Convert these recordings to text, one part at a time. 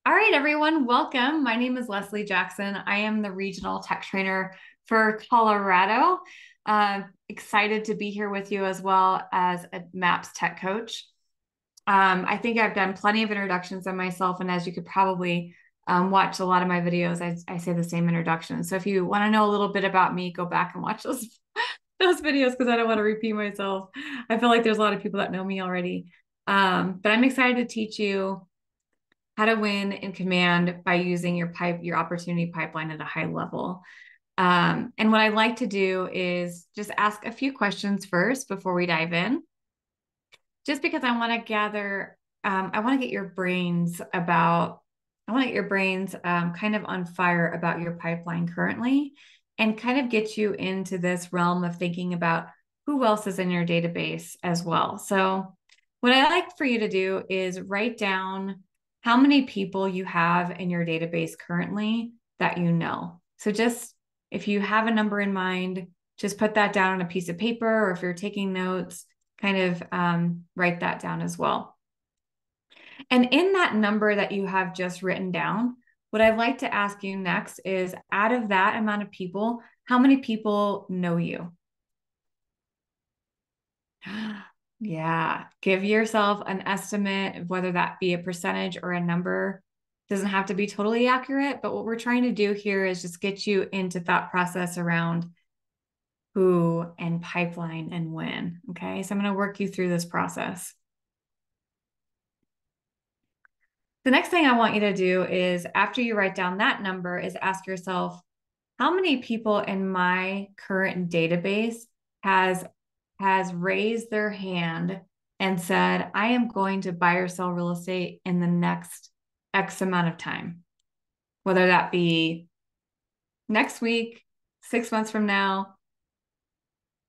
All right, everyone, welcome. My name is Leslie Jackson. I am the regional tech trainer for Colorado. Excited to be here with you as well as a MAPS tech coach. I think I've done plenty of introductions on myself, and as you could probably watch a lot of my videos, I say the same introduction. So if you want to know a little bit about me, go back and watch those those videos because I don't want to repeat myself. I feel like there's a lot of people that know me already. But I'm excited to teach you how to win in command by using your opportunity pipeline at a high level. And what I like to do is just ask a few questions first before we dive in, just because I want to get your brains kind of on fire about your pipeline currently and kind of get you into this realm of thinking about who else is in your database as well. So what I like for you to do is write down how many people you have in your database currently that you know. So just if you have a number in mind, just put that down on a piece of paper, or if you're taking notes, kind of write that down as well. And in that number that you have just written down, what I'd like to ask you next is out of that amount of people, how many people know you? Yeah, give yourself an estimate, whether that be a percentage or a number. Doesn't have to be totally accurate, but what we're trying to do here is just get you into thought process around who and pipeline and when. Okay, so I'm going to work you through this process. The next thing I want you to do is after you write down that number is ask yourself, how many people in my current database has has raised their hand and said, I am going to buy or sell real estate in the next X amount of time, whether that be next week, 6 months from now,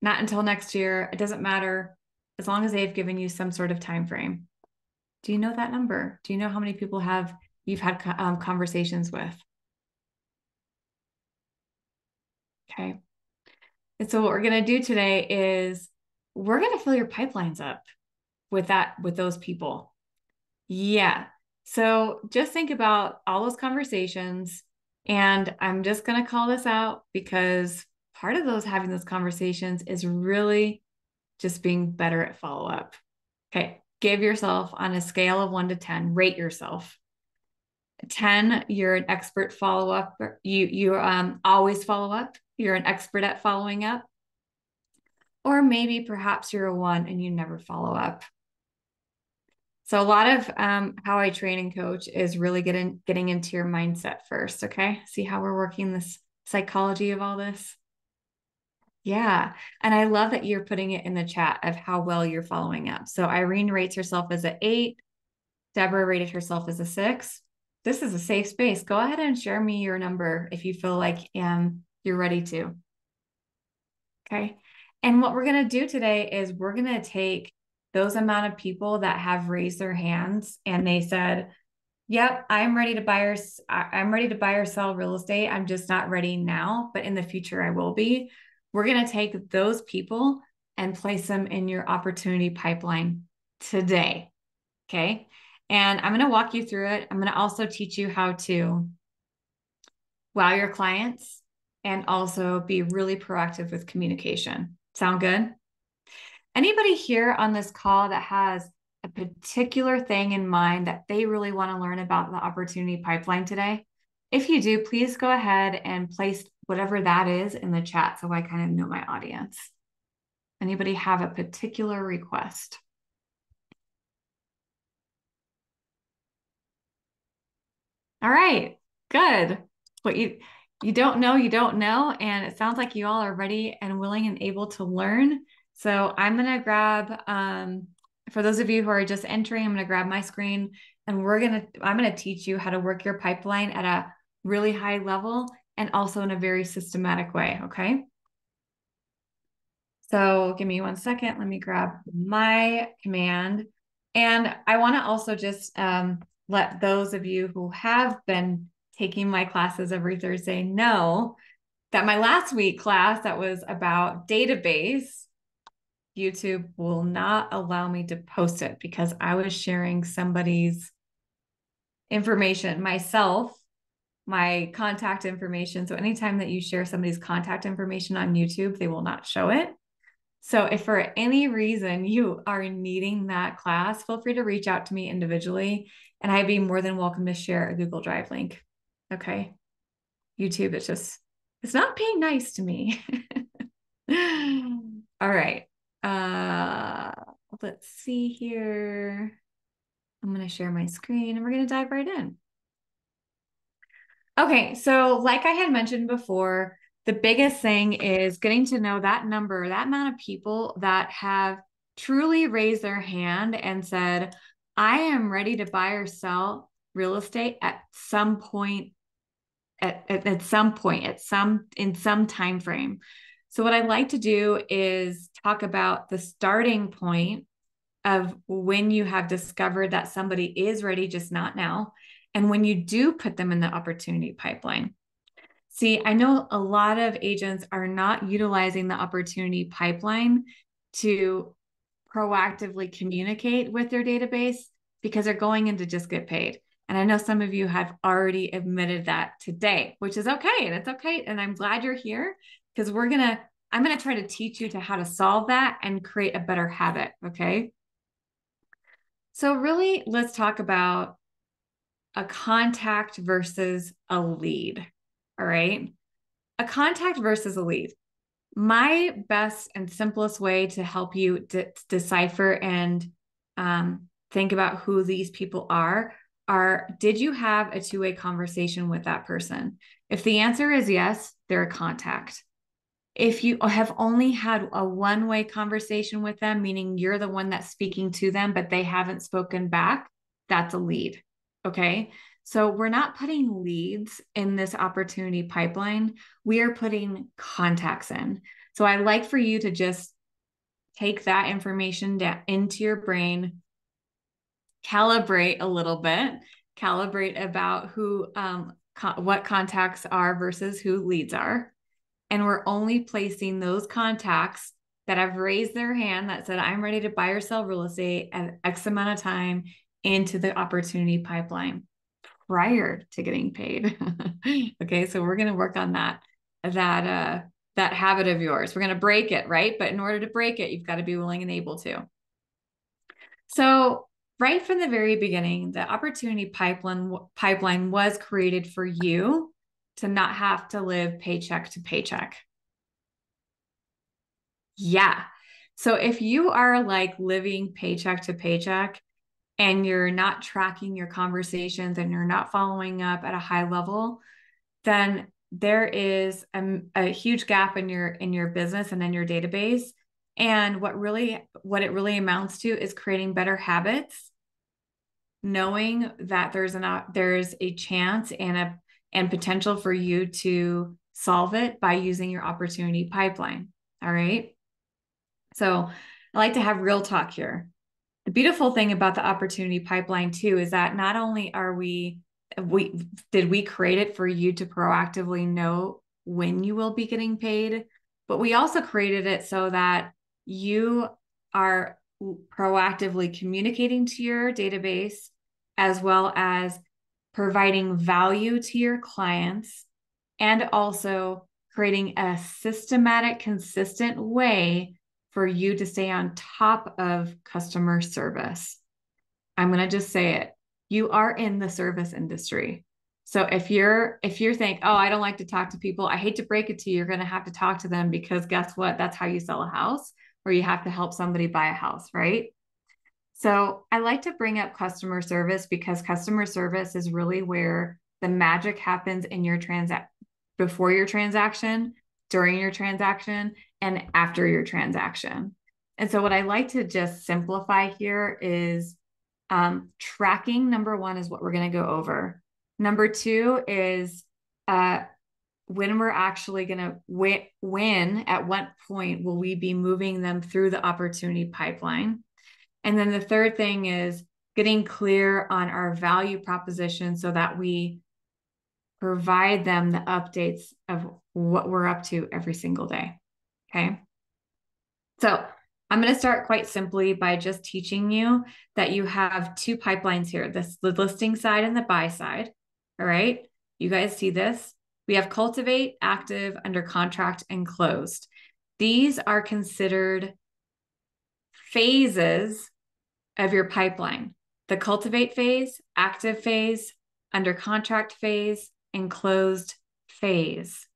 not until next year. It doesn't matter as long as they've given you some sort of time frame. Do you know that number? Do you know how many people you've had conversations with? Okay. And so what we're going to do today is we're going to fill your pipelines up with those people. Yeah. So just think about all those conversations. And I'm just going to call this out because part of having those conversations is really just being better at follow up. Okay. Give yourself on a scale of 1 to 10, rate yourself. 10, you're an expert follow up. You always follow up. You're an expert at following up. Or maybe perhaps you're a 1 and you never follow up. So a lot of how I train and coach is really getting into your mindset first. Okay. See how we're working this psychology of all this? Yeah. And I love that you're putting it in the chat of how well you're following up. So Irene rates herself as an 8. Deborah rated herself as a 6. This is a safe space. Go ahead and share me your number if you feel like you're ready to. Okay. And what we're going to do today is we're going to take those amount of people that have raised their hands and they said, yep, I'm ready to buy or sell real estate. I'm just not ready now, but in the future I will be. We're going to take those people and place them in your opportunity pipeline today. Okay. And I'm going to walk you through it. I'm going to also teach you how to wow your clients and also be really proactive with communication. Sound good? Anybody here on this call that has a particular thing in mind that they really want to learn about the opportunity pipeline today? If you do, please go ahead and place whatever that is in the chat so I kind of know my audience. Anybody have a particular request? All right, good. What you don't know, you don't know. And it sounds like you all are ready and willing and able to learn. So I'm going to grab, for those of you who are just entering, I'm going to grab my screen and I'm going to teach you how to work your pipeline at a really high level and also in a very systematic way. Okay. So give me 1 second. Let me grab my command. And I want to also just let those of you who have been taking my classes every Thursday know that my last week class that was about database, YouTube will not allow me to post it because I was sharing somebody's information, myself, my contact information. So anytime that you share somebody's contact information on YouTube, they will not show it. So if for any reason you are needing that class, feel free to reach out to me individually, and I'd be more than welcome to share a Google Drive link. Okay. YouTube, it's not being nice to me. All right. Uh, let's see here. I'm going to share my screen and we're going to dive right in. Okay, so like I had mentioned before, the biggest thing is getting to know that number, that amount of people that have truly raised their hand and said, I am ready to buy or sell real estate at some point, in some time frame. So what I'd like to do is talk about the starting point of when you have discovered that somebody is ready, just not now, and when you do put them in the opportunity pipeline. See, I know a lot of agents are not utilizing the opportunity pipeline to proactively communicate with their database because they're going in to just get paid. And I know some of you have already admitted that today, which is okay. And it's okay. And I'm glad you're here because I'm going to try to teach you to how to solve that and create a better habit. Okay. So really, let's talk about a contact versus a lead. All right. A contact versus a lead. My best and simplest way to help you decipher and think about who these people are, did you have a two-way conversation with that person? If the answer is yes, they're a contact. If you have only had a one-way conversation with them, meaning you're the one that's speaking to them, but they haven't spoken back, that's a lead. Okay. So we're not putting leads in this opportunity pipeline. We are putting contacts in. So I like for you to just take that information into your brain, calibrate a little bit, calibrate about what contacts are versus who leads are. And we're only placing those contacts that have raised their hand that said, I'm ready to buy or sell real estate at X amount of time into the opportunity pipeline prior to getting paid. Okay, so we're going to work on that habit of yours. We're going to break it, right? But in order to break it, you've got to be willing and able to. So right from the very beginning, the opportunity pipeline was created for you to not have to live paycheck to paycheck. Yeah. So if you are like living paycheck to paycheck and you're not tracking your conversations and you're not following up at a high level, then there is a huge gap in your business and in your database. And what it really amounts to is creating better habits, knowing that there's a chance and potential for you to solve it by using your opportunity pipeline. All right. So I like to have real talk here. The beautiful thing about the opportunity pipeline too is that not only did we create it for you to proactively know when you will be getting paid, but we also created it so that you are proactively communicating to your database as well as providing value to your clients and also creating a systematic, consistent way for you to stay on top of customer service. I'm going to just say it. You are in the service industry. So if you're thinking, oh, I don't like to talk to people, I hate to break it to you, you're going to have to talk to them because guess what? That's how you sell a house, or you have to help somebody buy a house, right? So I like to bring up customer service because customer service is really where the magic happens in your before your transaction, during your transaction, and after your transaction. And so what I like to just simplify here is tracking. Number one is what we're going to go over. Number two is when we're actually going to at what point will we be moving them through the opportunity pipeline? And then the third thing is getting clear on our value proposition so that we provide them the updates of what we're up to every single day. Okay. So I'm going to start quite simply by just teaching you that you have two pipelines here, the listing side and the buy side. All right. You guys see this? We have cultivate, active, under contract, and closed. These are considered phases of your pipeline. The cultivate phase, active phase, under contract phase, and closed phase.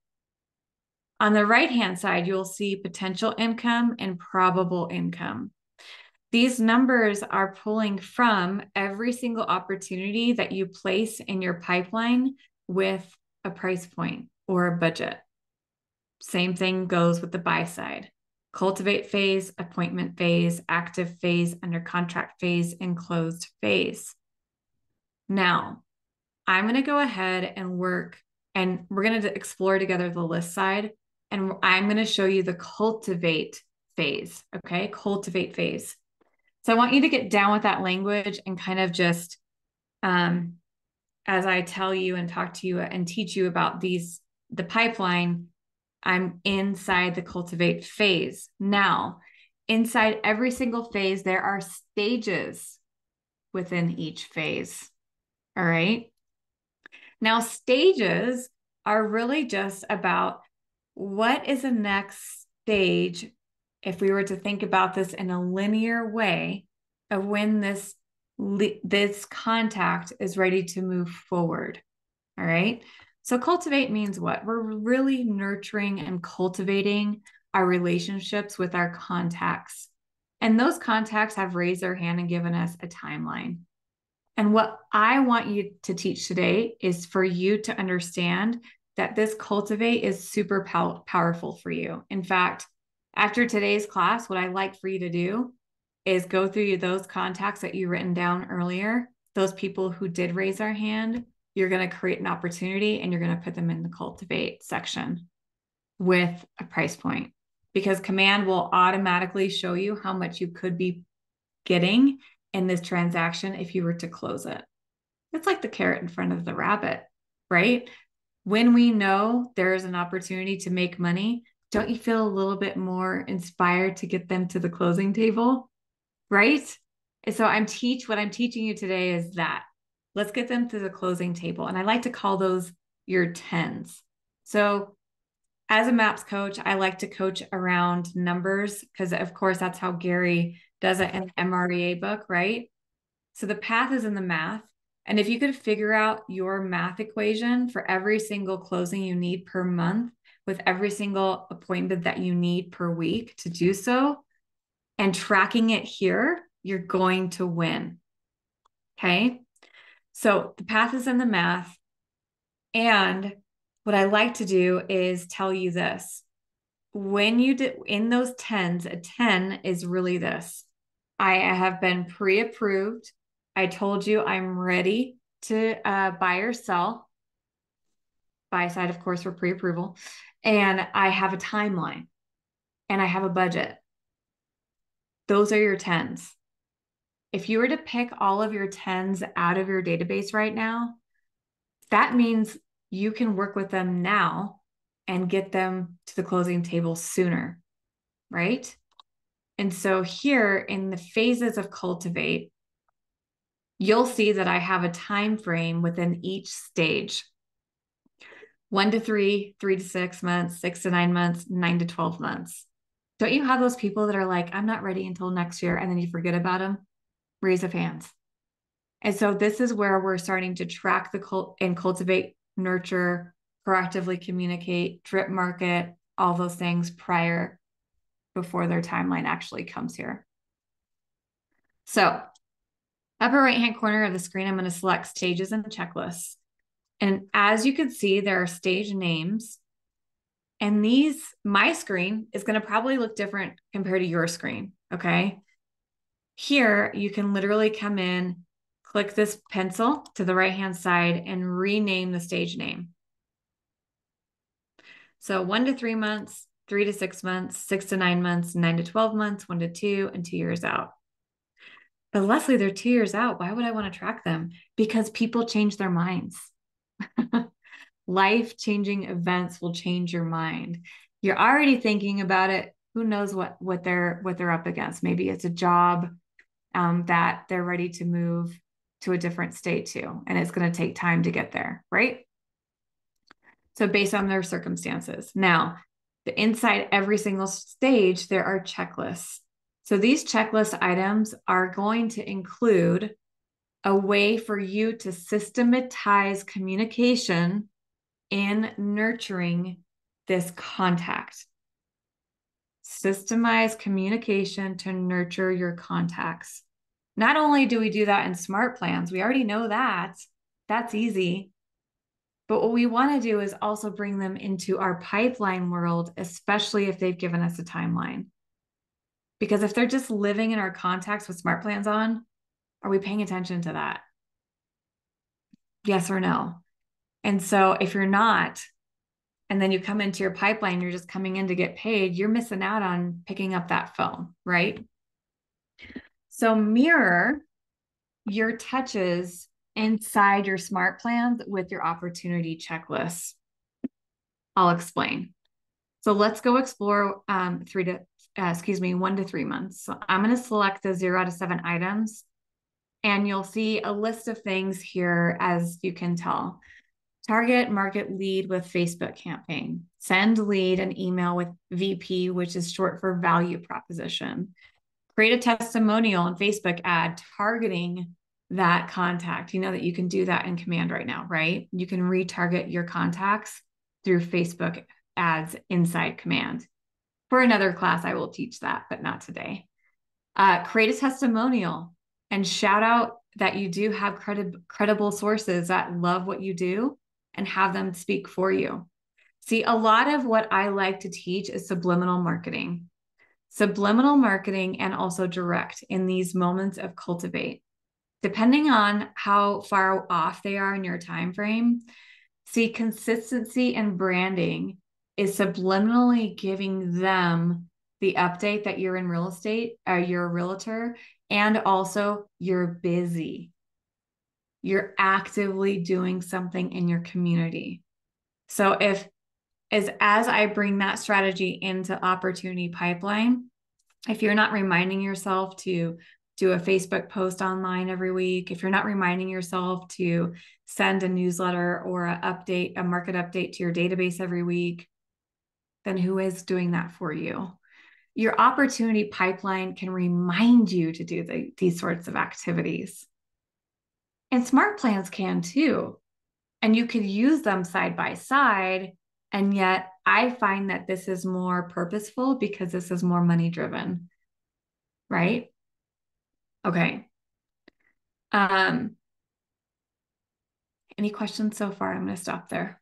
On the right-hand side, you'll see potential income and probable income. These numbers are pulling from every single opportunity that you place in your pipeline with a price point or a budget. Same thing goes with the buy side. Cultivate phase, appointment phase, active phase, under contract phase, and closed phase. Now, I'm going to go ahead and work, and we're going to explore together the list side, and I'm going to show you the cultivate phase, okay? Cultivate phase. So I want you to get down with that language and kind of just, as I tell you and talk to you and teach you about the pipeline, I'm inside the cultivate phase. Now, inside every single phase, there are stages within each phase. All right. Now, stages are really just about what is the next stage, if we were to think about this in a linear way, of when this contact is ready to move forward. All right. So cultivate means what? We're really nurturing and cultivating our relationships with our contacts. And those contacts have raised their hand and given us a timeline. And what I want you to teach today is for you to understand that this cultivate is super powerful for you. In fact, after today's class, what I'd like for you to do is go through those contacts that you written down earlier, those people who did raise their hand. You're going to create an opportunity and you're going to put them in the cultivate section with a price point, because command will automatically show you how much you could be getting in this transaction if you were to close it. It's like the carrot in front of the rabbit, right? When we know there is an opportunity to make money, don't you feel a little bit more inspired to get them to the closing table, right? And so what I'm teaching you today is that. Let's get them to the closing table. And I like to call those your tens. So as a MAPS coach, I like to coach around numbers because, of course, that's how Gary does it in the MREA book, right? So the path is in the math. And if you could figure out your math equation for every single closing you need per month with every single appointment that you need per week to do so, and tracking it here, you're going to win. Okay? So the path is in the math. And what I like to do is tell you this. When you did in those tens, a 10 is really this. I have been pre-approved. I told you I'm ready to buy or sell. Buy side, of course, for pre-approval. And I have a timeline and I have a budget. Those are your tens. If you were to pick all of your tens out of your database right now, that means you can work with them now and get them to the closing table sooner, right? And so here in the phases of cultivate, you'll see that I have a time frame within each stage. 1 to 3, 3 to 6 months, 6 to 9 months, 9 to 12 months. Don't you have those people that are like, I'm not ready until next year, and then you forget about them? Raise of hands. And so this is where we're starting to track and cultivate, nurture, proactively communicate, drip market, all those things before their timeline actually comes here. So upper right-hand corner of the screen, I'm going to select stages and checklists. And as you can see, there are stage names. And my screen is going to probably look different compared to your screen, okay? Here, you can literally come in, click this pencil to the right-hand side and rename the stage name. So 1 to 3 months, 3 to 6 months, 6 to 9 months, 9 to 12 months, 1 to 2, and 2 years out. But Leslie, they're 2 years out. Why would I want to track them? Because people change their minds. Life-changing events will change your mind. You're already thinking about it Who knows what they're up against? Maybe it's a job that they're ready to move to a different state to, and it's going to take time to get there, right? So based on their circumstances. Now, inside every single stage, there are checklists. So these checklist items are going to include a way for you to systematize communication in nurturing this contact. Systemize communication to nurture your contacts. Not only do we do that in smart plans, we already know that. That's easy. But what we want to do is also bring them into our pipeline world, especially if they've given us a timeline. Because if they're just living in our contacts with smart plans on, are we paying attention to that? Yes or no? And so if you're not, and then you come into your pipeline, you're just coming in to get paid, you're missing out on picking up that phone, right? So mirror your touches inside your smart plans with your opportunity checklists. I'll explain. So let's go explore 1 to 3 months. So I'm going to select the 0 to 7 items, and you'll see a list of things here, as you can tell. Target market lead with Facebook campaign. Send lead an email with VP, which is short for value proposition. Create a testimonial and Facebook ad targeting that contact. You know that you can do that in Command right now, right? You can retarget your contacts through Facebook ads inside Command. For another class, I will teach that, but not today. Create a testimonial and shout out that you do have credible sources that love what you do and have them speak for you. See, a lot of what I like to teach is subliminal marketing. Subliminal marketing and also direct in these moments of cultivate. Depending on how far off they are in your time frame, see, consistency and branding is subliminally giving them the update that you're in real estate, you're a realtor, and also you're busy. You're actively doing something in your community. So as I bring that strategy into opportunity pipeline, if you're not reminding yourself to do a Facebook post online every week, if you're not reminding yourself to send a newsletter or a market update to your database every week, then who is doing that for you? Your opportunity pipeline can remind you to do these sorts of activities. And smart plans can too. And you could use them side by side. And yet I find that this is more purposeful because this is more money driven, right? Okay. Any questions so far? I'm going to stop there.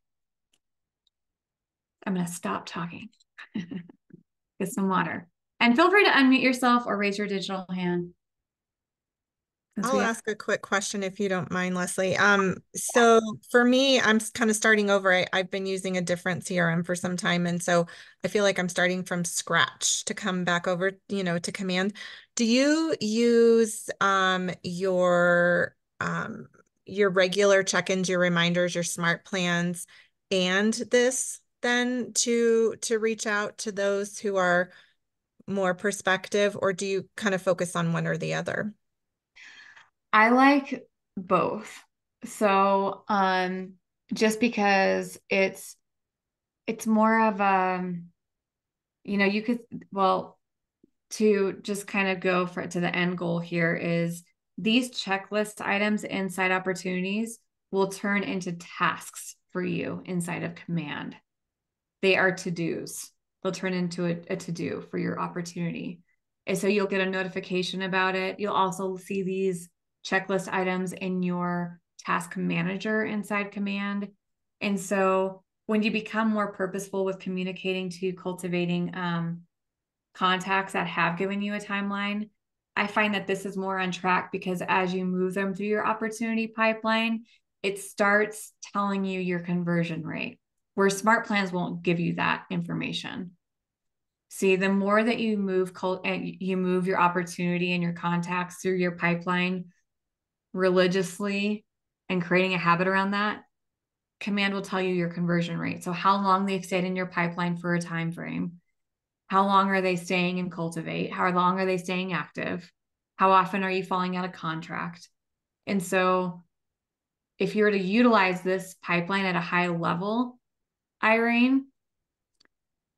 I'm going to stop talking. Get some water. And feel free to unmute yourself or raise your digital hand. I'll ask a quick question if you don't mind, Leslie. So for me, I'm kind of starting over. I've been using a different CRM for some time, and so I feel like I'm starting from scratch to come back over, to Command. Do you use your regular check-ins, your reminders, your smart plans, and this then to reach out to those who are more prospective, or do you kind of focus on one or the other? I like both. So, just because it's more of you could, well, to just kind of go to the end goal here is these checklist items inside opportunities will turn into tasks for you inside of Command. They are to-dos. They'll turn into a to-do for your opportunity. And so you'll get a notification about it. You'll also see these checklist items in your task manager inside Command. And so when you become more purposeful with communicating to cultivating contacts that have given you a timeline, I find that this is more on track because as you move them through your opportunity pipeline, it starts telling you your conversion rate, where smart plans won't give you that information. See, the more that you move your opportunity and your contacts through your pipeline religiously and creating a habit around that, Command will tell you your conversion rate. So how long they've stayed in your pipeline for a time frame. How long are they staying in Cultivate? How long are they staying active? How often are you falling out of contract? And so if you were to utilize this pipeline at a high level, Irene,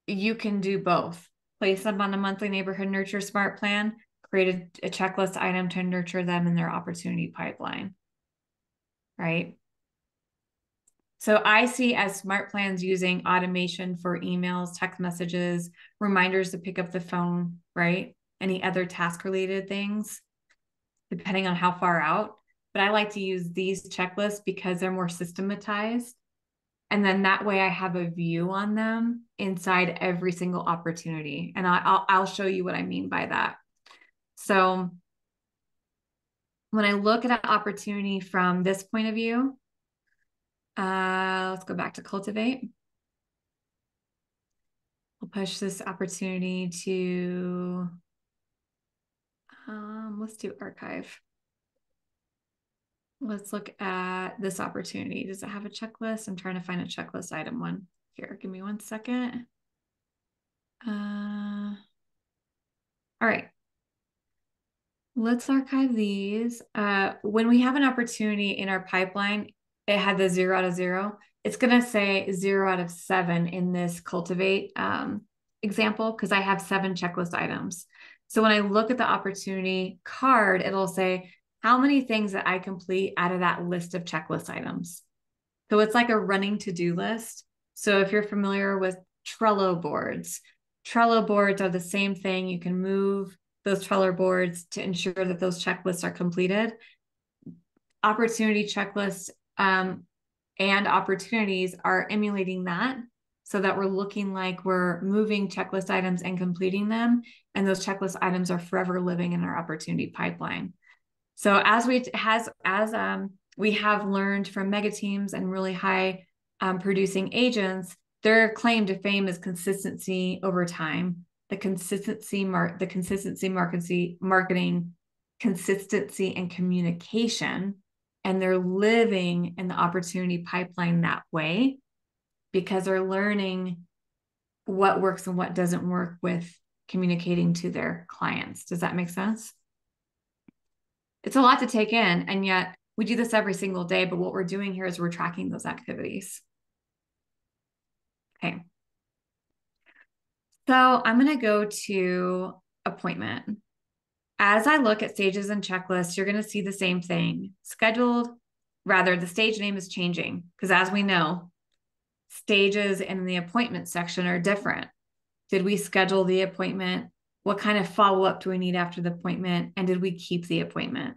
you can do both. Place them on a monthly neighborhood nurture smart plan, create a checklist item to nurture them in their opportunity pipeline, right? So I see as smart plans using automation for emails, text messages, reminders to pick up the phone, right? Any other task related things, depending on how far out. But I like to use these checklists because they're more systematized. And then that way I have a view on them inside every single opportunity. And I'll show you what I mean by that. So when I look at an opportunity from this point of view, let's go back to Cultivate. We'll push this opportunity to, let's do archive. Let's look at this opportunity. Does it have a checklist? I'm trying to find a checklist item one. Here, give me 1 second. All right. Let's archive these. When we have an opportunity in our pipeline, it had the 0 out of 0. It's going to say 0 out of 7 in this Cultivate example because I have 7 checklist items. So when I look at the opportunity card, it'll say how many things that I complete out of that list of checklist items. So it's like a running to-do list. So if you're familiar with Trello boards are the same thing. You can move those Trello boards to ensure that those checklists are completed. Opportunity checklists and opportunities are emulating that so that we're looking like we're moving checklist items and completing them. And those checklist items are forever living in our opportunity pipeline. So as we have learned from mega teams and really high producing agents, their claim to fame is consistency over time, the consistency marketing, consistency and communication. And they're living in the opportunity pipeline that way because they're learning what works and what doesn't work with communicating to their clients. Does that make sense? It's a lot to take in, and yet we do this every single day, but what we're doing here is we're tracking those activities. Okay. So I'm going to go to appointment. As I look at stages and checklists, you're going to see the same thing. Scheduled, rather, the stage name is changing because as we know, stages in the appointment section are different. Did we schedule the appointment? What kind of follow-up do we need after the appointment? And did we keep the appointment?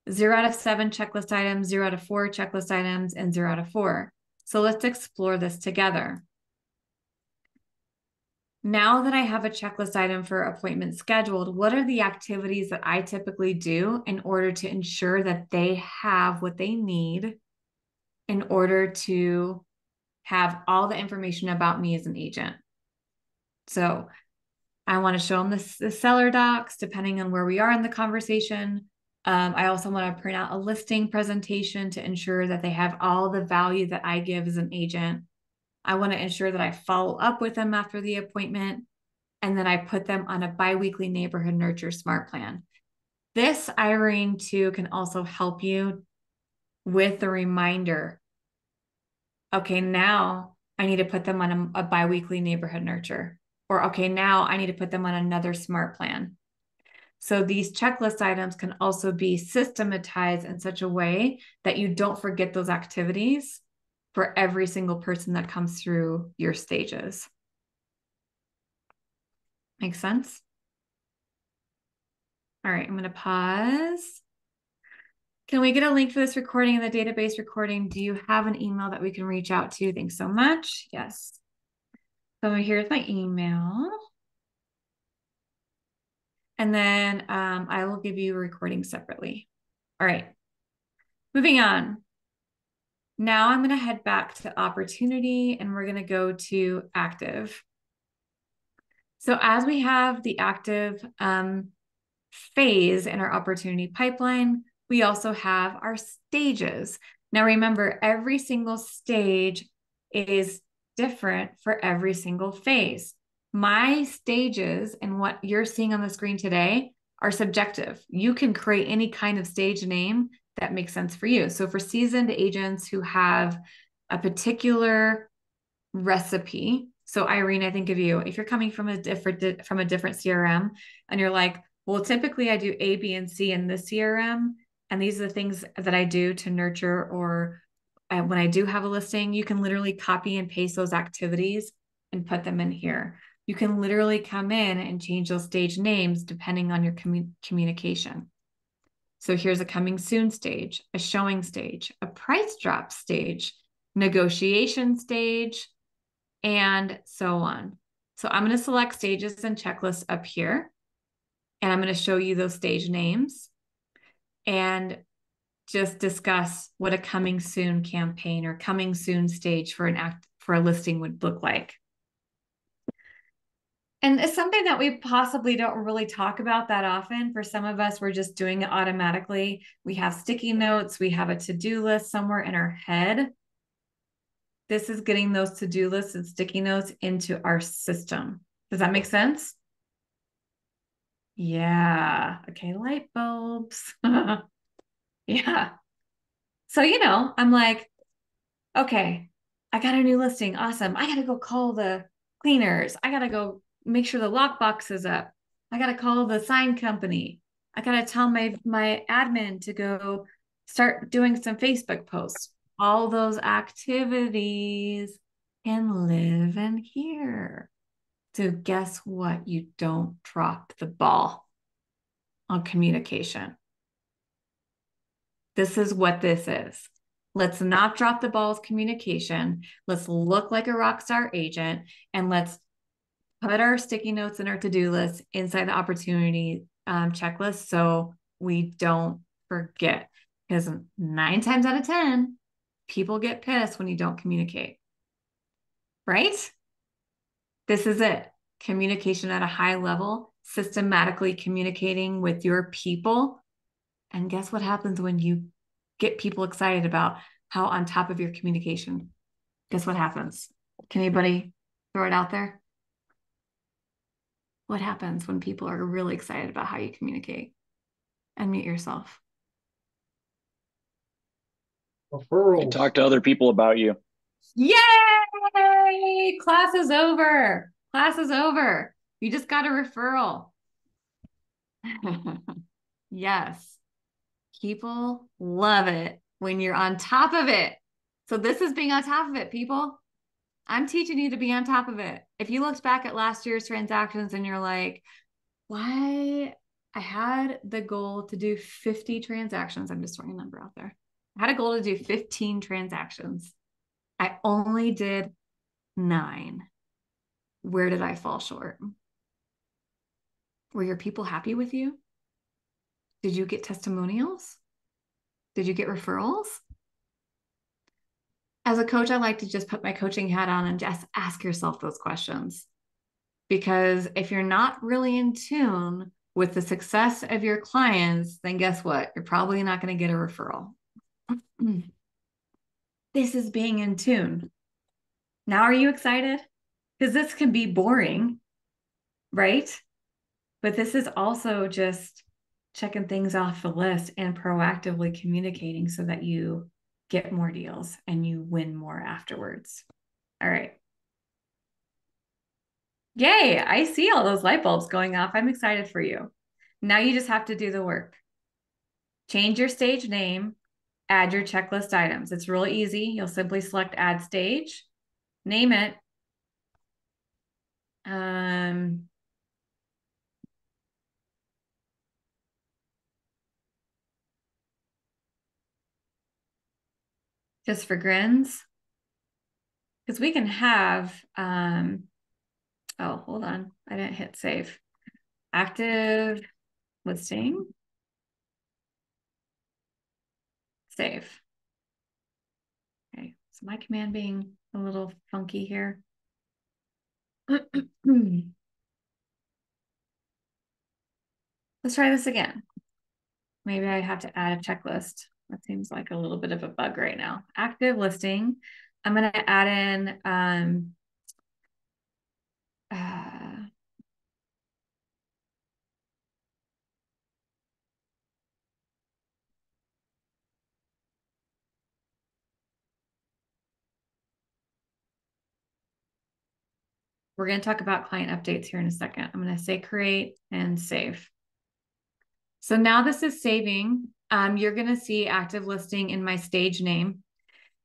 0 out of 7 checklist items, 0 out of 4 checklist items, and 0 out of 4. So let's explore this together. Now that I have a checklist item for appointment scheduled, what are the activities that I typically do in order to ensure that they have what they need in order to have all the information about me as an agent? So I want to show them the seller docs, depending on where we are in the conversation. I also want to print out a listing presentation to ensure that they have all the value that I give as an agent. I want to ensure that I follow up with them after the appointment, and then I put them on a biweekly neighborhood nurture smart plan. This, Irene, too, can also help you with the reminder. Okay, now I need to put them on a biweekly neighborhood nurture. Or, okay, now I need to put them on another smart plan. So these checklist items can also be systematized in such a way that you don't forget those activities for every single person that comes through your stages. Make sense? All right, I'm going to pause. Can we get a link for this recording in the database recording? Do you have an email that we can reach out to? Thanks so much. Yes. So here's my email. And then I will give you a recording separately. All right, moving on. Now I'm going to head back to opportunity and we're going to go to active. So as we have the active phase in our opportunity pipeline, we also have our stages. Now remember, every single stage is different for every single phase. My stages and what you're seeing on the screen today are subjective. You can create any kind of stage name that makes sense for you. So for seasoned agents who have a particular recipe. So Irene, I think of you, if you're coming from a different CRM and you're like, well, typically I do A, B, and C in this CRM, and these are the things that I do to nurture or when I do have a listing, you can literally copy and paste those activities and put them in here. You can literally come in and change those stage names depending on your communication. So here's a coming soon stage, a showing stage, a price drop stage, negotiation stage, and so on. So I'm going to select stages and checklists up here, and I'm going to show you those stage names and just discuss what a coming soon campaign or coming soon stage for a listing would look like. And it's something that we possibly don't really talk about that often. For some of us, we're just doing it automatically. We have sticky notes, we have a to-do list somewhere in our head. This is getting those to-do lists and sticky notes into our system. Does that make sense? Yeah. Okay, light bulbs. Yeah. So, I'm like, okay, I got a new listing. Awesome. I got to go call the cleaners. I got to go make sure the lockbox is up. I got to call the sign company. I got to tell my admin to go start doing some Facebook posts. All those activities can live in here. So guess what? You don't drop the ball on communication. This is what this is. Let's not drop the ball with communication. Let's look like a rock star agent and let's put our sticky notes and our to-do list inside the opportunity checklist so we don't forget. Because 9 times out of 10, people get pissed when you don't communicate, right? This is it. Communication at a high level, systematically communicating with your people. And guess what happens when you get people excited about how on top of your communication? Guess what happens? Can anybody throw it out there? What happens when people are really excited about how you communicate? Unmute yourself. They talk to other people about you. Yay! Class is over. Class is over. You just got a referral. Yes. People love it when you're on top of it. So this is being on top of it, people. I'm teaching you to be on top of it. If you looked back at last year's transactions and you're like, why? I had the goal to do 50 transactions. I'm just throwing a number out there. I had a goal to do 15 transactions. I only did 9. Where did I fall short? Were your people happy with you? Did you get testimonials? Did you get referrals? As a coach, I like to just put my coaching hat on and just ask yourself those questions. Because if you're not really in tune with the success of your clients, then guess what? You're probably not going to get a referral. This is being in tune. Now, are you excited? Because this can be boring, right? But this is also just checking things off the list and proactively communicating so that you get more deals and you win more afterwards. All right. Yay, I see all those light bulbs going off. I'm excited for you. Now you just have to do the work. Change your stage name, add your checklist items. It's really easy. You'll simply select add stage, name it. Just for grins. Because we can have, oh, hold on. I didn't hit save. Active listing. Save. Okay, so my command being a little funky here. Let's try this again. Maybe I have to add a checklist. That seems like a little bit of a bug right now. Active listing. I'm going to add in We're going to talk about client updates here in a second. I'm going to say create and save. So now this is saving. You're going to see active listing in my stage name.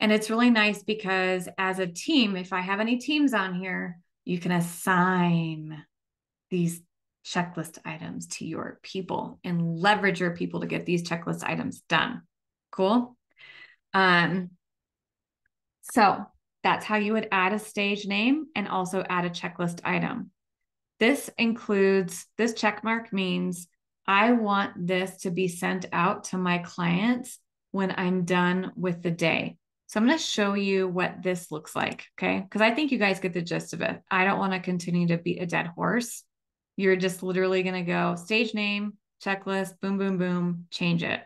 And it's really nice because as a team, if I have any teams on here, you can assign these checklist items to your people and leverage your people to get these checklist items done. Cool. So that's how you would add a stage name and also add a checklist item. This check mark means I want this to be sent out to my clients when I'm done with the day. So I'm going to show you what this looks like, okay? Because I think you guys get the gist of it. I don't want to continue to beat a dead horse. You're just literally going to go stage name, checklist, boom, boom, boom, change it.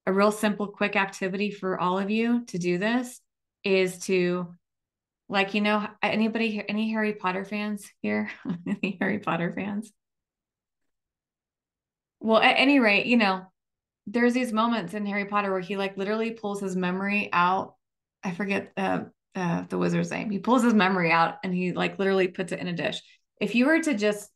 A real simple, quick activity for all of you to do this is to, like, you know, anybody here, any Harry Potter fans here? Any Harry Potter fans? Well, at any rate, you know, there's these moments in Harry Potter where he like literally pulls his memory out. I forget the wizard's name. He pulls his memory out and he like literally puts it in a dish. If you were to just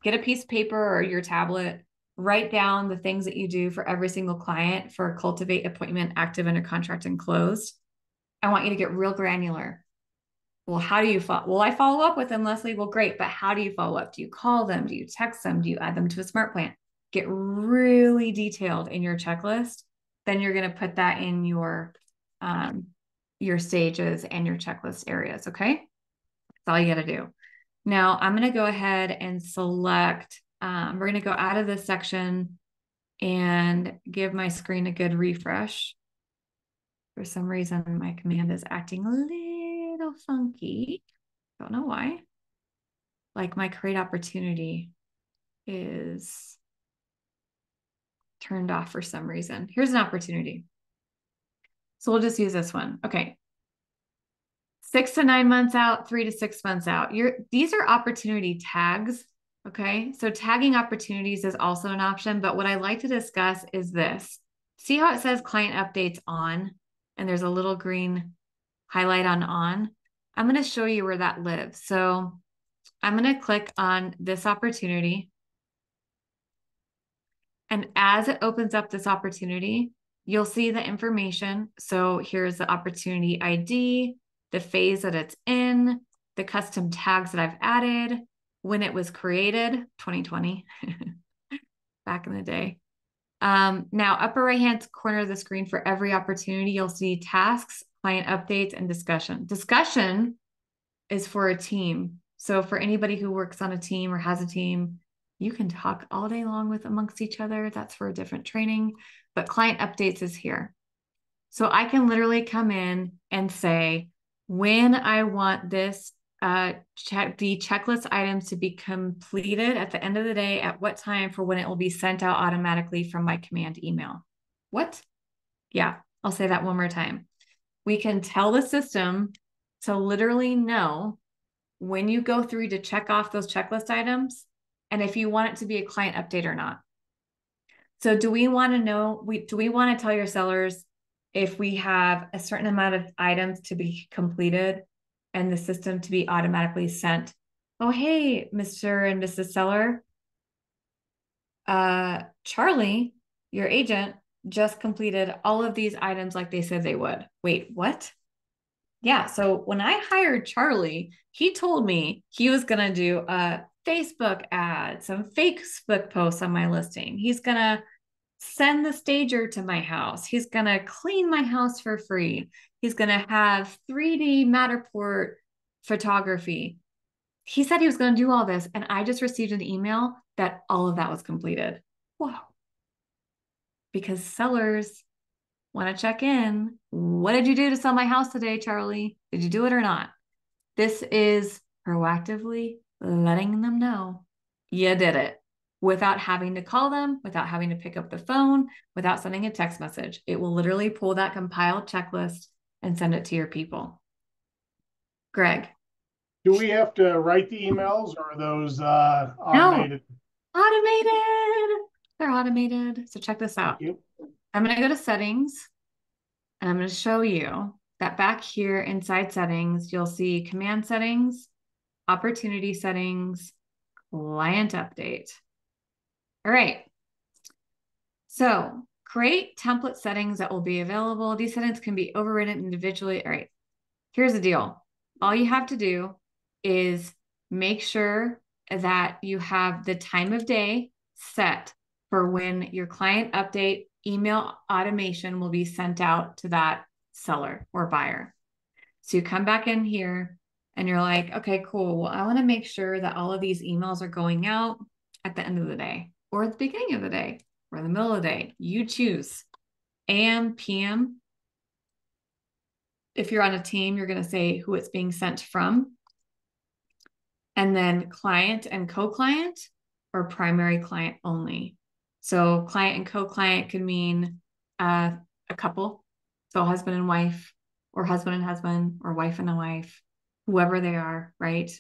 get a piece of paper or your tablet, write down the things that you do for every single client for cultivate, appointment, active, under contract, and closed. I want you to get real granular. Well, how do you follow? Well, I follow up with them, Leslie. Well, great, but how do you follow up? Do you call them? Do you text them? Do you add them to a smart plan? Get really detailed in your checklist. Then you're going to put that in your stages and your checklist areas. Okay, that's all you got to do. Now I'm going to go ahead and select. We're going to go out of this section and give my screen a good refresh. For some reason, my command is acting a little funky. Don't know why. Like my create opportunity is turned off for some reason. Here's an opportunity. So we'll just use this one. Okay. 6 to 9 months out, 3 to 6 months out. These are opportunity tags. Okay. So tagging opportunities is also an option, but what I like to discuss is this. See how it says client updates on, and there's a little green highlight on. I'm going to show you where that lives. So I'm going to click on this opportunity. And as it opens up this opportunity, you'll see the information. So here's the opportunity ID, the phase that it's in, the custom tags that I've added, when it was created, 2020, back in the day. Now, upper right-hand corner of the screen for every opportunity, you'll see tasks, client updates, and discussion. Discussion is for a team. So for anybody who works on a team or has a team, you can talk all day long with amongst each other. That's for a different training, but client updates is here. So I can literally come in and say, when I want this the checklist items to be completed at the end of the day, at what time for when it will be sent out automatically from my command email. What? Yeah, I'll say that one more time. We can tell the system to literally know when you go through to check off those checklist items and if you want it to be a client update or not. So do we want to know, do we want to tell your sellers if we have a certain amount of items to be completed and the system to be automatically sent? Oh, hey, Mr. and Mrs. Seller, Charlie, your agent, just completed all of these items like they said they would. Wait, what? Yeah, so when I hired Charlie, he told me he was going to do a Facebook ad, some Facebook posts on my listing. He's going to send the stager to my house. He's going to clean my house for free. He's going to have 3D Matterport photography. He said he was going to do all this, and I just received an email that all of that was completed. Wow. Because sellers want to check in. What did you do to sell my house today, Charlie? Did you do it or not? This is proactively letting them know you did it without having to call them, without having to pick up the phone, without sending a text message. It will literally pull that compiled checklist and send it to your people. Greg. Do we have to write the emails or are those automated? No, automated. They're automated. So check this out. I'm going to go to settings and I'm going to show you that back here inside settings, you'll see command settings opportunity settings, client update. All right. So create template settings that will be available. These settings can be overridden individually. All right. Here's the deal. All you have to do is make sure that you have the time of day set for when your client update email automation will be sent out to that seller or buyer. So you come back in here and you're like, okay, cool. Well, I want to make sure that all of these emails are going out at the end of the day or at the beginning of the day or in the middle of the day. You choose AM, PM. If you're on a team, you're going to say who it's being sent from. And then client and co-client or primary client only. So client and co-client can mean a couple. So husband and wife or husband and husband or wife and a wife, whoever they are, right?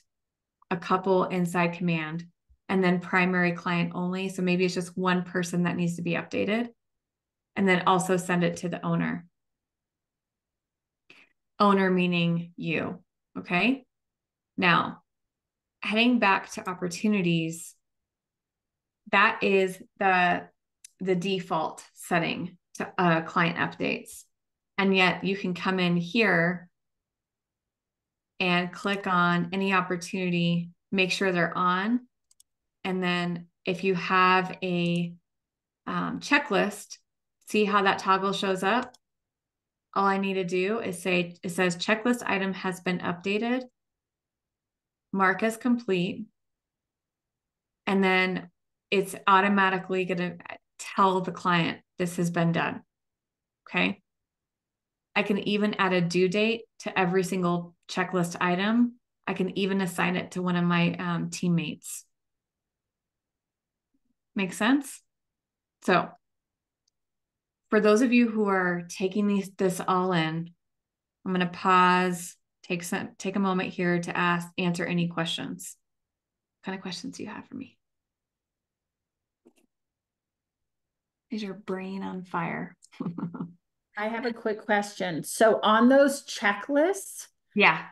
A couple inside command. And then primary client only. So maybe it's just one person that needs to be updated. And then also send it to the owner. Owner meaning you, okay? Now, heading back to opportunities, that is the default setting to client updates. And yet you can come in here and click on any opportunity, make sure they're on. And then if you have a checklist, see how that toggle shows up? All I need to do is say, it says checklist item has been updated, mark as complete, and then it's automatically going to tell the client this has been done. Okay. I can even add a due date to every single checklist item. I can even assign it to one of my teammates. Make sense? So for those of you who are taking this all in, I'm going to pause, take a moment here to answer any questions. What kind of questions do you have for me? Is your brain on fire? I have a quick question. So on those checklists, yeah,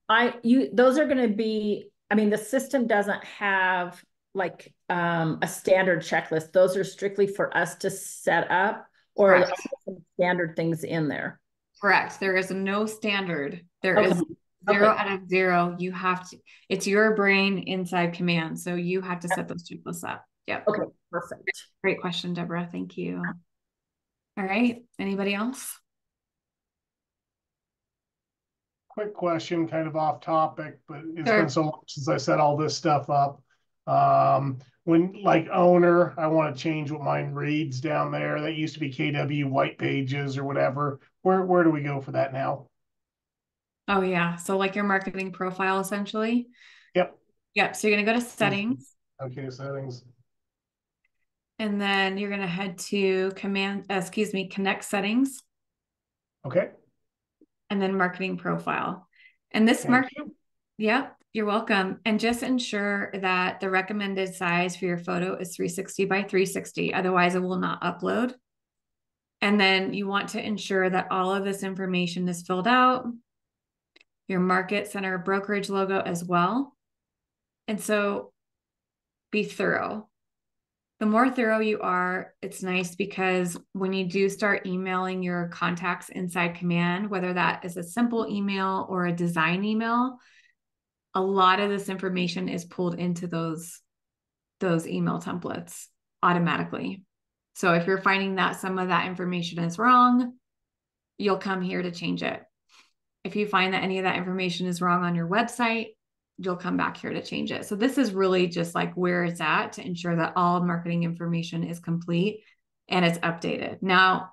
those are going to be, I mean, the system doesn't have like a standard checklist. Those are strictly for us to set up, or are there some standard things in there? Correct. There is no standard. There is 0 out of 0. You have to, it's your brain inside command. So you have to set those checklists up. Yep. Okay, perfect. Great question, Deborah. Thank you. All right. Anybody else? Quick question, kind of off topic, but it's been so long since I set all this stuff up. When like owner, I want to change what mine reads down there. That used to be KW white pages or whatever. Where do we go for that now? Oh yeah. So like your marketing profile essentially. Yep. Yep. So you're going to go to settings. Okay. Settings. And then you're going to head to connect settings. Okay. And then marketing profile. And this marketing, yep, you're welcome. And just ensure that the recommended size for your photo is 360 by 360. Otherwise it will not upload. And then you want to ensure that all of this information is filled out. Your market center brokerage logo as well. And so be thorough. The more thorough you are, it's nice because when you do start emailing your contacts inside command, whether that is a simple email or a design email, a lot of this information is pulled into those email templates automatically. So if you're finding that some of that information is wrong, you'll come here to change it. If you find that any of that information is wrong on your website, you'll come back here to change it. So this is really just like where it's at to ensure that all marketing information is complete and it's updated. Now,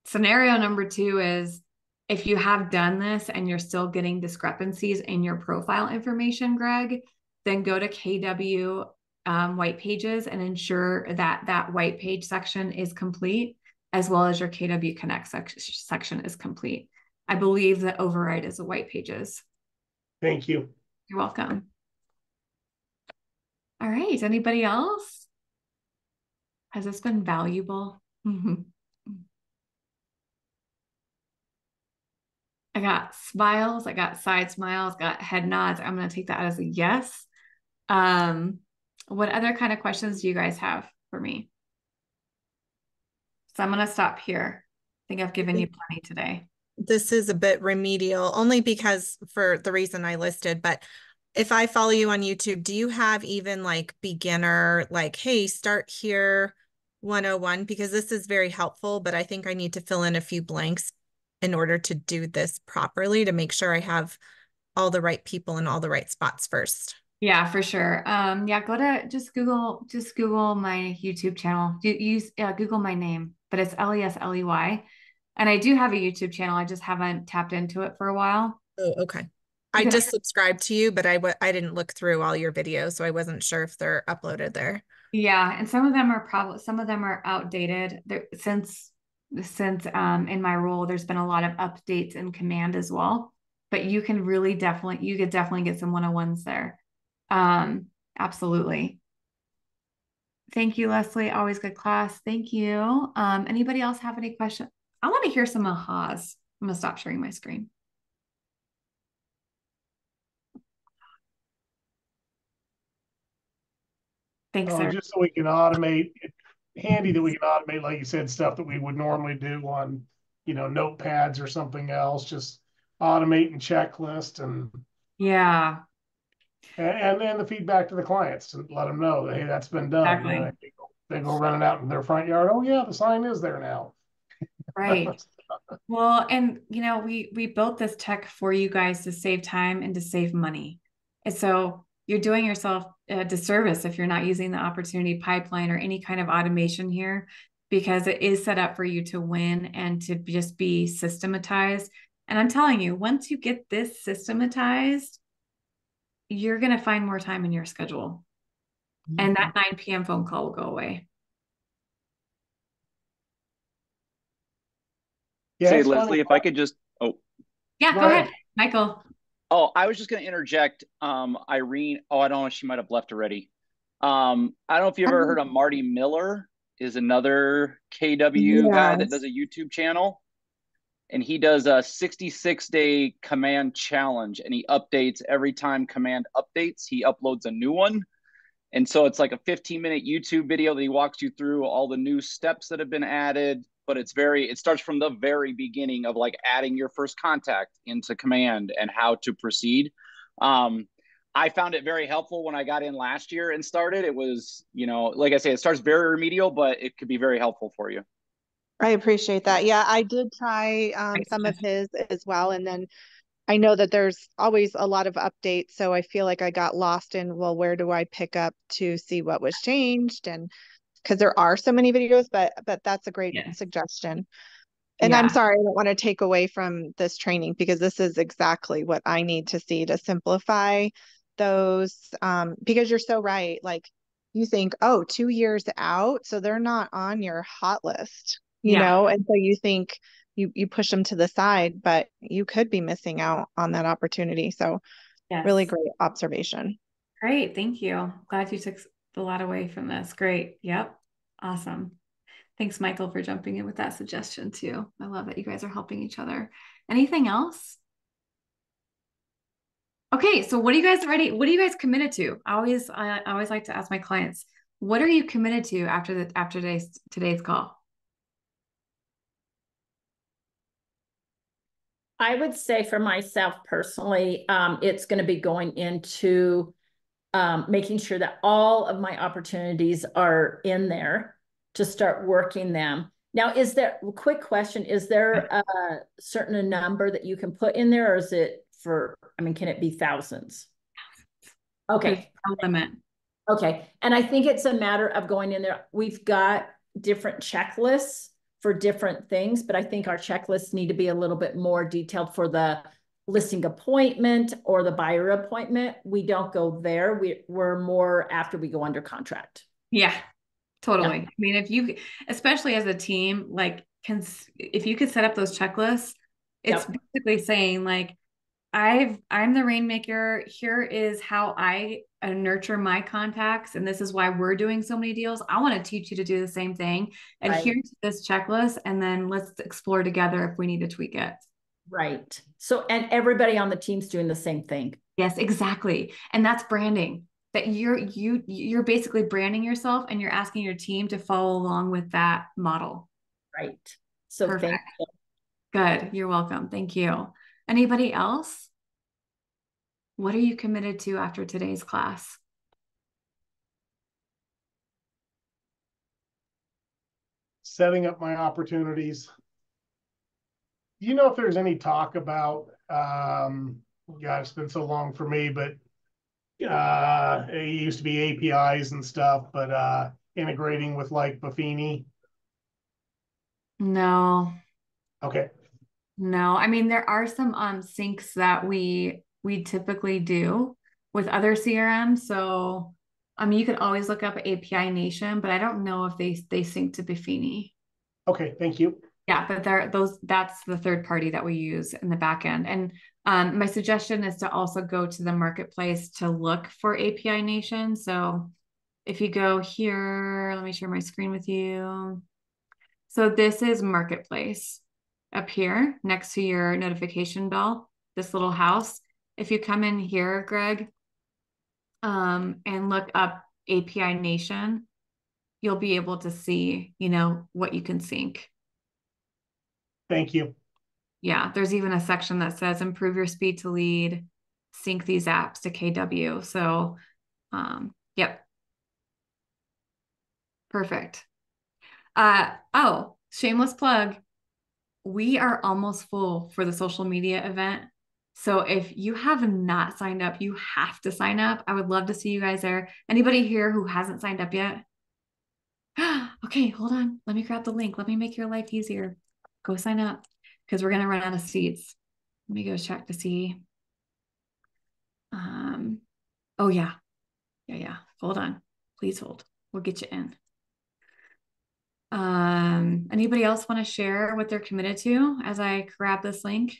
scenario number 2 is if you have done this and you're still getting discrepancies in your profile information, Greg, then go to KW white pages and ensure that that white page section is complete, as well as your KW Connect section is complete. I believe the override is the white pages. Thank you. You're welcome. All right. Anybody else? Has this been valuable? I got smiles. I got side smiles, got head nods. I'm going to take that as a yes. What other kind of questions do you guys have for me? So I'm going to stop here. I think I've given you plenty today. This is a bit remedial, only because for the reason I listed, but if I follow you on YouTube, do you have even like beginner, like, hey, start here 101? Because this is very helpful, but I think I need to fill in a few blanks in order to do this properly to make sure I have all the right people in all the right spots first. Yeah, for sure. Yeah, go to just Google my YouTube channel. Use Google my name, but it's Lesley. And I do have a YouTube channel. I just haven't tapped into it for a while. Oh, okay. I just subscribed to you, but I didn't look through all your videos, so I wasn't sure if they're uploaded there. Yeah, and some of them are outdated. Since in my role, there's been a lot of updates in command as well. But you could definitely get some one-on-ones there. Absolutely. Thank you, Lesley. Always good class. Thank you. Anybody else have any questions? I want to hear some ahas. I'm gonna stop sharing my screen. Thanks, sir. Just so we can automate, handy that we can automate, like you said, stuff that we would normally do on, notepads or something else, just automate and checklist and yeah. And then the feedback to the clients and let them know that, hey, that's been done. Exactly. They go running out in their front yard. Oh yeah, the sign is there now. Right. Well, and we built this tech for you guys to save time and to save money. And so you're doing yourself a disservice if you're not using the opportunity pipeline or any kind of automation here, because it is set up for you to win and to just be systematized. And I'm telling you, once you get this systematized, you're going to find more time in your schedule. And that 9 p.m. phone call will go away. Yeah, say, Lesley, if I could just, yeah, go ahead, Michael. Oh, I was just going to interject. Irene, I don't know, she might have left already. I don't know if you ever heard of Marty Miller, is another KW guy that does a YouTube channel. And he does a 66-day command challenge, and he updates every time command updates. He uploads a new one. And so it's like a 15-minute YouTube video that he walks you through all the new steps that have been added. But it starts from the very beginning of like adding your first contact into command and how to proceed. I found it very helpful when I got in last year and started. It was, like I say, it starts very remedial, but it could be very helpful for you. I appreciate that. Yeah, I did try some of his as well. And then I know that there's always a lot of updates. So I feel like I got lost in, well, where do I pick up to see what was changed? And because there are so many videos, but that's a great suggestion. And I'm sorry, I don't want to take away from this training, because this is exactly what I need to see to simplify those, because you're so right. Like you think, 2 years out, so they're not on your hot list, you know? And so you think you push them to the side, but you could be missing out on that opportunity. So really great observation. Great. Thank you. Glad you took a lot away from this. Great. Yep. Awesome. Thanks, Michael, for jumping in with that suggestion too. I love that you guys are helping each other. Anything else? Okay, so what are you guys committed to? I always like to ask my clients, what are you committed to after today's call? I would say for myself personally, it's going to be going into making sure that all of my opportunities are in there to start working them. Now, quick question, is there a certain number that you can put in there, or is it can it be thousands? Okay. No limit. Okay. And I think it's a matter of going in there. We've got different checklists for different things, but I think our checklists need to be a little bit more detailed for the listing appointment or the buyer appointment. We don't go there. We're more after we go under contract. Yeah, totally. Yeah. I mean, especially as a team, if you could set up those checklists, it's basically saying like, I'm the rainmaker. Here is how I nurture my contacts. And this is why we're doing so many deals. I want to teach you to do the same thing. And here's this checklist. And then let's explore together if we need to tweak it. Right. So, and everybody on the team's doing the same thing. Yes, exactly. And that's branding. That you're basically branding yourself and you're asking your team to follow along with that model. Right. So Perfect. thank you. Good. You're welcome. Thank you. Anybody else? What are you committed to after today's class? Setting up my opportunities. Do you know if there's any talk about, God, it's been so long for me, but it used to be APIs and stuff, but integrating with like Buffini? No. Okay. No. I mean, there are some syncs that we typically do with other CRMs. So I mean, you could always look up API Nation, but I don't know if they sync to Buffini. Okay, thank you. Yeah, but that's the third party that we use in the back end. And my suggestion is to also go to the marketplace to look for API Nation. So if you go here, let me share my screen with you. So this is marketplace up here next to your notification bell, this little house. If you come in here, Greg, and look up API Nation, you'll be able to see, what you can sync. Thank you. Yeah, there's even a section that says improve your speed to lead, sync these apps to KW. So, yep. Perfect. Oh, shameless plug. We are almost full for the social media event. So if you have not signed up, you have to sign up. I would love to see you guys there. Anybody here who hasn't signed up yet? Okay, hold on. Let me grab the link. Let me make your life easier. Go sign up because we're going to run out of seats. Let me go check to see. Oh yeah. Yeah. Hold on. Please hold. We'll get you in. Anybody else want to share what they're committed to as I grab this link?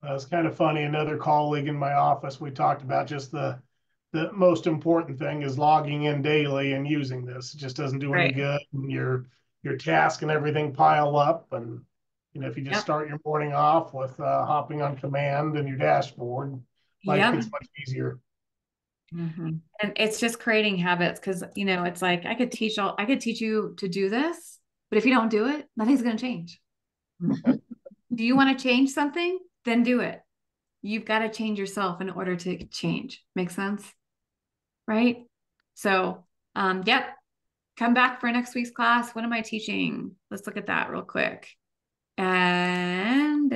It's kind of funny. Another colleague in my office, we talked about just the most important thing is logging in daily and using this. It just doesn't do any good. And your task and everything pile up. And if you just start your morning off with hopping on command and your dashboard, life gets much easier. Mm-hmm. And it's just creating habits because it's like I could teach you to do this, but if you don't do it, nothing's going to change. Do you want to change something? Then do it. You've got to change yourself in order to change. Make sense? Right? So, yep. Come back for next week's class. What am I teaching? Let's look at that real quick. And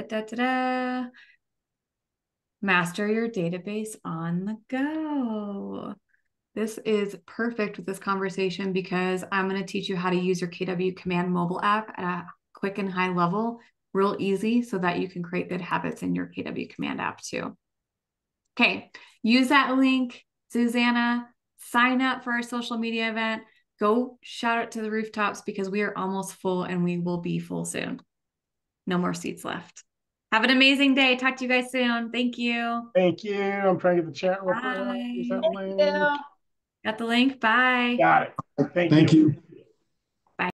master your database on the go. This is perfect with this conversation because I'm going to teach you how to use your KW Command mobile app at a quick and high level, real easy, so that you can create good habits in your KW Command app too. Okay, use that link, Susanna. Sign up for our social media event. Go shout it to the rooftops because we are almost full and we will be full soon. No more seats left. Have an amazing day. Talk to you guys soon. Thank you. Thank you. I'm trying to get the chat real quick. Use that link. Got the link? Bye. Got it. Thank you.